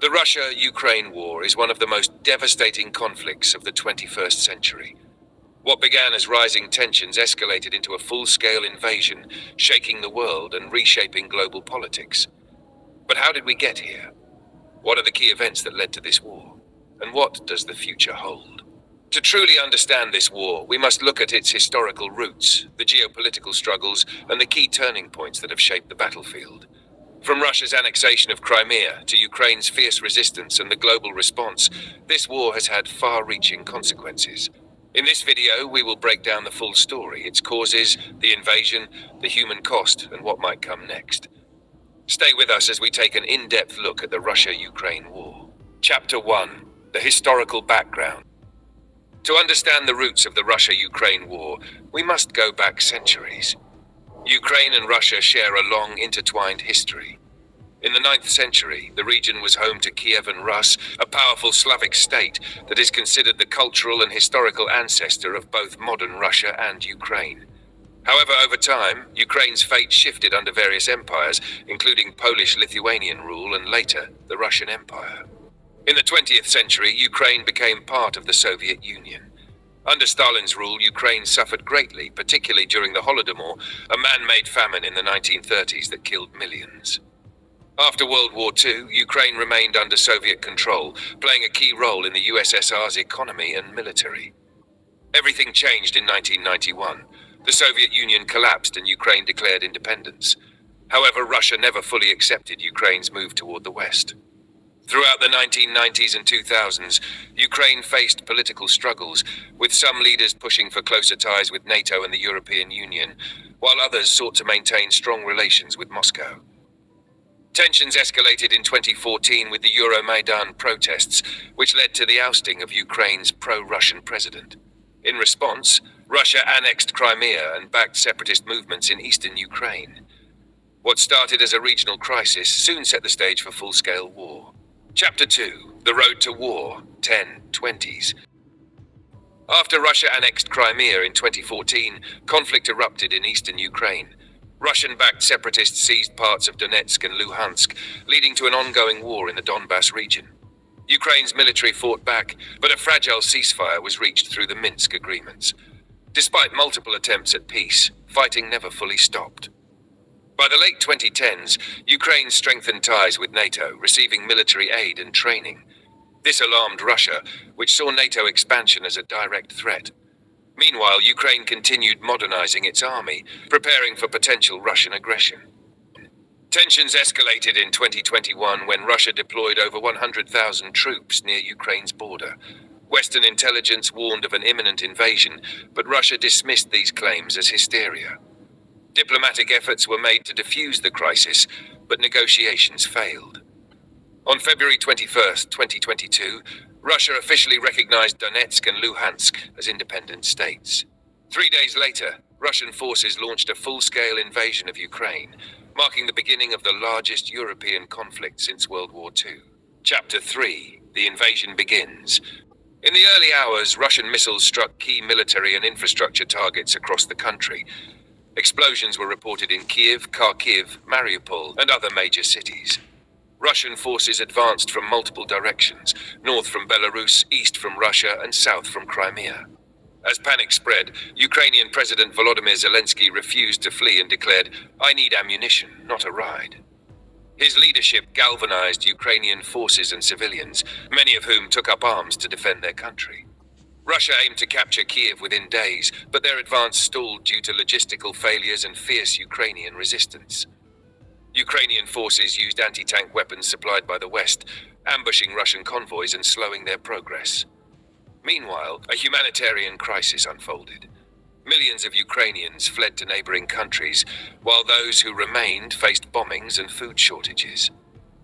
The Russia-Ukraine war is one of the most devastating conflicts of the 21st century. What began as rising tensions escalated into a full-scale invasion, shaking the world and reshaping global politics. But how did we get here? What are the key events that led to this war? And what does the future hold? To truly understand this war, we must look at its historical roots, the geopolitical struggles, and the key turning points that have shaped the battlefield. From Russia's annexation of Crimea to Ukraine's fierce resistance and the global response, this war has had far-reaching consequences. In this video, we will break down the full story, its causes, the invasion, the human cost, and what might come next. Stay with us as we take an in-depth look at the Russia-Ukraine war. Chapter 1. The historical background. To understand the roots of the Russia-Ukraine war, we must go back centuries. Ukraine and Russia share a long intertwined history. In the 9th century, the region was home to Kiev and Rus, a powerful Slavic state that is considered the cultural and historical ancestor of both modern Russia and Ukraine. However, over time, Ukraine's fate shifted under various empires, including Polish-Lithuanian rule and later, the Russian Empire. In the 20th century, Ukraine became part of the Soviet Union. Under Stalin's rule, Ukraine suffered greatly, particularly during the Holodomor, a man-made famine in the 1930s that killed millions. After World War II, Ukraine remained under Soviet control, playing a key role in the USSR's economy and military. Everything changed in 1991. The Soviet Union collapsed and Ukraine declared independence. However, Russia never fully accepted Ukraine's move toward the West. Throughout the 1990s and 2000s, Ukraine faced political struggles, with some leaders pushing for closer ties with NATO and the European Union, while others sought to maintain strong relations with Moscow. Tensions escalated in 2014 with the Euromaidan protests, which led to the ousting of Ukraine's pro-Russian president. In response, Russia annexed Crimea and backed separatist movements in eastern Ukraine. What started as a regional crisis soon set the stage for full-scale war. Chapter 2. The Road to War, 1020s. After Russia annexed Crimea in 2014, conflict erupted in eastern Ukraine. Russian-backed separatists seized parts of Donetsk and Luhansk, leading to an ongoing war in the Donbas region. Ukraine's military fought back, but a fragile ceasefire was reached through the Minsk agreements. Despite multiple attempts at peace, fighting never fully stopped. By the late 2010s, Ukraine strengthened ties with NATO, receiving military aid and training. This alarmed Russia, which saw NATO expansion as a direct threat. Meanwhile, Ukraine continued modernizing its army, preparing for potential Russian aggression. Tensions escalated in 2021 when Russia deployed over 100,000 troops near Ukraine's border. Western intelligence warned of an imminent invasion, but Russia dismissed these claims as hysteria. Diplomatic efforts were made to defuse the crisis, but negotiations failed. On February 21, 2022, Russia officially recognized Donetsk and Luhansk as independent states. 3 days later, Russian forces launched a full-scale invasion of Ukraine, marking the beginning of the largest European conflict since World War II. Chapter 3. The invasion begins. In the early hours, Russian missiles struck key military and infrastructure targets across the country. Explosions were reported in Kiev, Kharkiv, Mariupol, and other major cities. Russian forces advanced from multiple directions, north from Belarus, east from Russia, and south from Crimea. As panic spread, Ukrainian President Vladimir Zelensky refused to flee and declared, "I need ammunition, not a ride." His leadership galvanized Ukrainian forces and civilians, many of whom took up arms to defend their country. Russia aimed to capture Kiev within days, but their advance stalled due to logistical failures and fierce Ukrainian resistance. Ukrainian forces used anti-tank weapons supplied by the West, ambushing Russian convoys and slowing their progress. Meanwhile, a humanitarian crisis unfolded. Millions of Ukrainians fled to neighboring countries, while those who remained faced bombings and food shortages.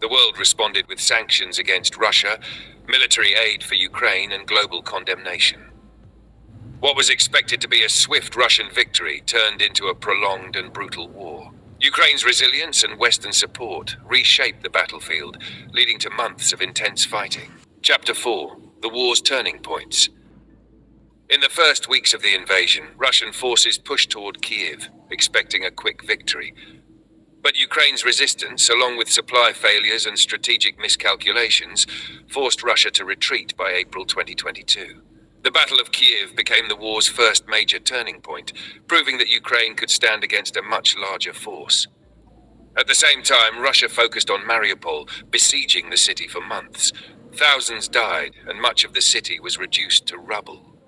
The world responded with sanctions against Russia, military aid for Ukraine, and global condemnation. What was expected to be a swift Russian victory turned into a prolonged and brutal war. Ukraine's resilience and Western support reshaped the battlefield, leading to months of intense fighting. Chapter 4. The war's turning points. In the first weeks of the invasion, Russian forces pushed toward Kiev, expecting a quick victory. But Ukraine's resistance, along with supply failures and strategic miscalculations, forced Russia to retreat by April 2022. The Battle of Kiev became the war's first major turning point, proving that Ukraine could stand against a much larger force. At the same time, Russia focused on Mariupol, besieging the city for months. Thousands died, and much of the city was reduced to rubble.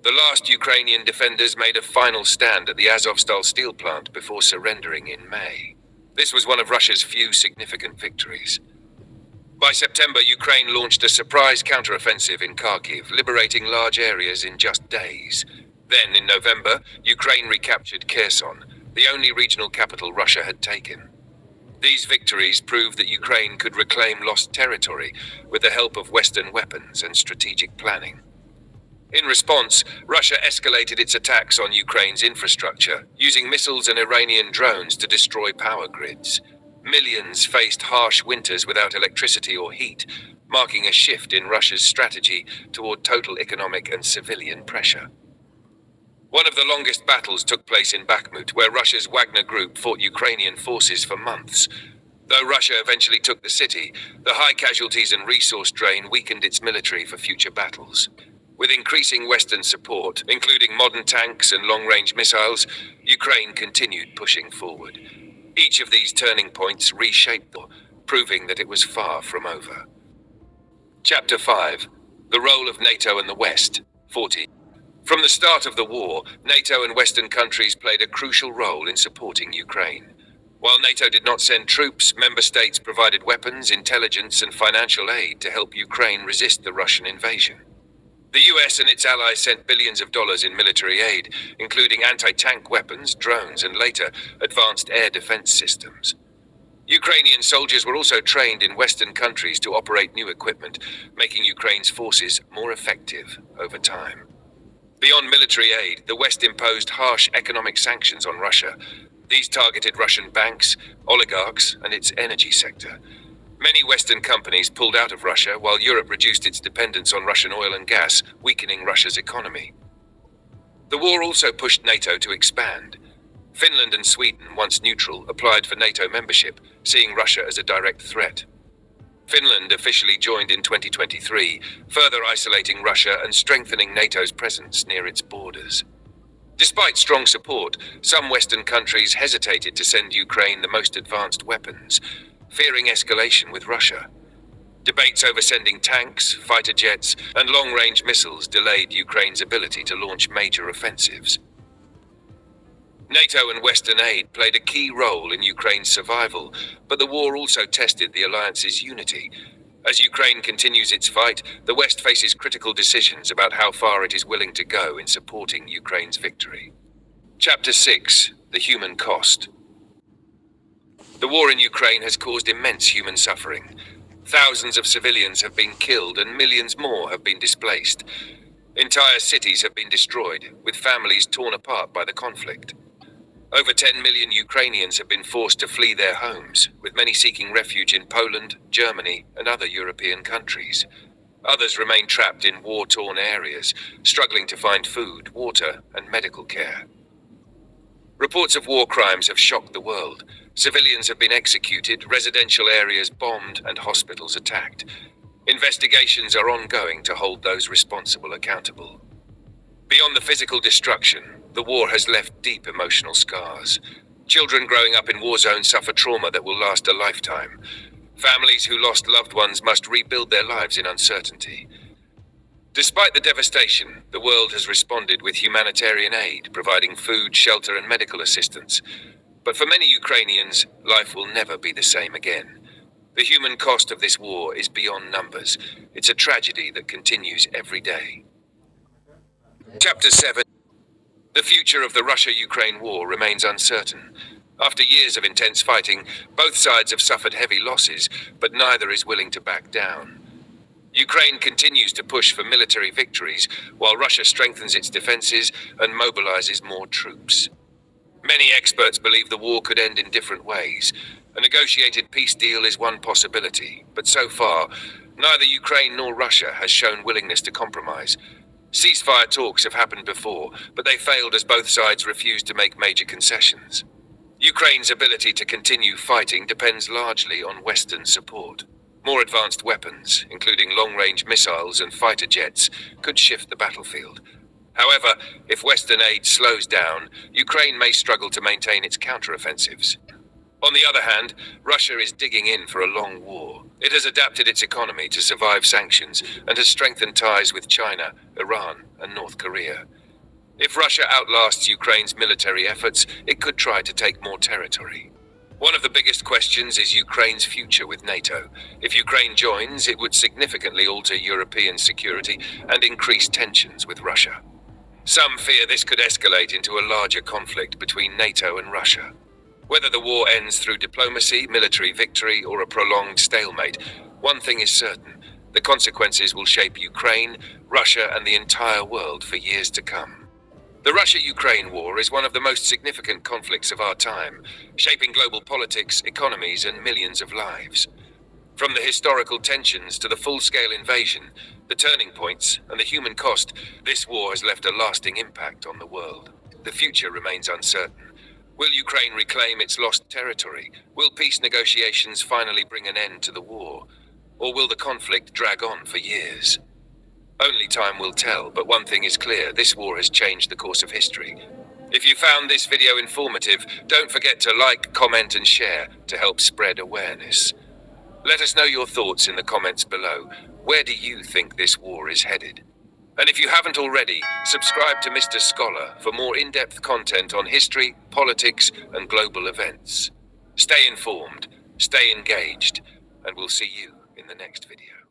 The last Ukrainian defenders made a final stand at the Azovstal steel plant before surrendering in May. This was one of Russia's few significant victories. By September, Ukraine launched a surprise counteroffensive in Kharkiv, liberating large areas in just days. Then, in November, Ukraine recaptured Kherson, the only regional capital Russia had taken. These victories proved that Ukraine could reclaim lost territory with the help of Western weapons and strategic planning. In response, Russia escalated its attacks on Ukraine's infrastructure, using missiles and Iranian drones to destroy power grids. Millions faced harsh winters without electricity or heat, marking a shift in Russia's strategy toward total economic and civilian pressure. One of the longest battles took place in Bakhmut, where Russia's Wagner group fought Ukrainian forces for months. Though Russia eventually took the city, the high casualties and resource drain weakened its military for future battles. With increasing Western support, including modern tanks and long-range missiles, Ukraine continued pushing forward. Each of these turning points reshaped the war, proving that it was far from over. Chapter 5. The Role of NATO and the West, 40. From the start of the war, NATO and Western countries played a crucial role in supporting Ukraine. While NATO did not send troops, member states provided weapons, intelligence, and financial aid to help Ukraine resist the Russian invasion. The US and its allies sent billions of dollars in military aid, including anti-tank weapons, drones, and later, advanced air defense systems. Ukrainian soldiers were also trained in Western countries to operate new equipment, making Ukraine's forces more effective over time. Beyond military aid, the West imposed harsh economic sanctions on Russia. These targeted Russian banks, oligarchs, and its energy sector. Many Western companies pulled out of Russia, while Europe reduced its dependence on Russian oil and gas, weakening Russia's economy. The war also pushed NATO to expand. Finland and Sweden, once neutral, applied for NATO membership, seeing Russia as a direct threat. Finland officially joined in 2023, further isolating Russia and strengthening NATO's presence near its borders. Despite strong support, some Western countries hesitated to send Ukraine the most advanced weapons, fearing escalation with Russia. Debates over sending tanks, fighter jets, and long-range missiles delayed Ukraine's ability to launch major offensives. NATO and Western aid played a key role in Ukraine's survival, but the war also tested the alliance's unity. As Ukraine continues its fight, the West faces critical decisions about how far it is willing to go in supporting Ukraine's victory. Chapter 6. The Human Cost. The war in Ukraine has caused immense human suffering. Thousands of civilians have been killed and millions more have been displaced. Entire cities have been destroyed, with families torn apart by the conflict. Over 10 million Ukrainians have been forced to flee their homes, with many seeking refuge in Poland, Germany, and other European countries. Others remain trapped in war-torn areas, struggling to find food, water, and medical care. Reports of war crimes have shocked the world. Civilians have been executed, residential areas bombed, and hospitals attacked. Investigations are ongoing to hold those responsible accountable. Beyond the physical destruction, the war has left deep emotional scars. Children growing up in war zones suffer trauma that will last a lifetime. Families who lost loved ones must rebuild their lives in uncertainty. Despite the devastation, the world has responded with humanitarian aid, providing food, shelter, and medical assistance. But for many Ukrainians, life will never be the same again. The human cost of this war is beyond numbers. It's a tragedy that continues every day. Chapter 7. The future of the Russia-Ukraine war remains uncertain. After years of intense fighting, both sides have suffered heavy losses, but neither is willing to back down. Ukraine continues to push for military victories, while Russia strengthens its defenses and mobilizes more troops. Many experts believe the war could end in different ways. A negotiated peace deal is one possibility, but so far, neither Ukraine nor Russia has shown willingness to compromise. Ceasefire talks have happened before, but they failed as both sides refused to make major concessions. Ukraine's ability to continue fighting depends largely on Western support. More advanced weapons, including long-range missiles and fighter jets, could shift the battlefield. However, if Western aid slows down, Ukraine may struggle to maintain its counteroffensives. On the other hand, Russia is digging in for a long war. It has adapted its economy to survive sanctions and has strengthened ties with China, Iran, and North Korea. If Russia outlasts Ukraine's military efforts, it could try to take more territory. One of the biggest questions is Ukraine's future with NATO. If Ukraine joins, it would significantly alter European security and increase tensions with Russia. Some fear this could escalate into a larger conflict between NATO and Russia. Whether the war ends through diplomacy, military victory, or a prolonged stalemate, one thing is certain: the consequences will shape Ukraine, Russia, and the entire world for years to come. The Russia-Ukraine war is one of the most significant conflicts of our time, shaping global politics, economies, and millions of lives. From the historical tensions to the full-scale invasion, the turning points, and the human cost, this war has left a lasting impact on the world. The future remains uncertain. Will Ukraine reclaim its lost territory? Will peace negotiations finally bring an end to the war? Or will the conflict drag on for years? Only time will tell, but one thing is clear: this war has changed the course of history. If you found this video informative, don't forget to like, comment, and share to help spread awareness. Let us know your thoughts in the comments below. Where do you think this war is headed? And if you haven't already, subscribe to Mr. Scholar for more in-depth content on history, politics, and global events. Stay informed, stay engaged, and we'll see you in the next video.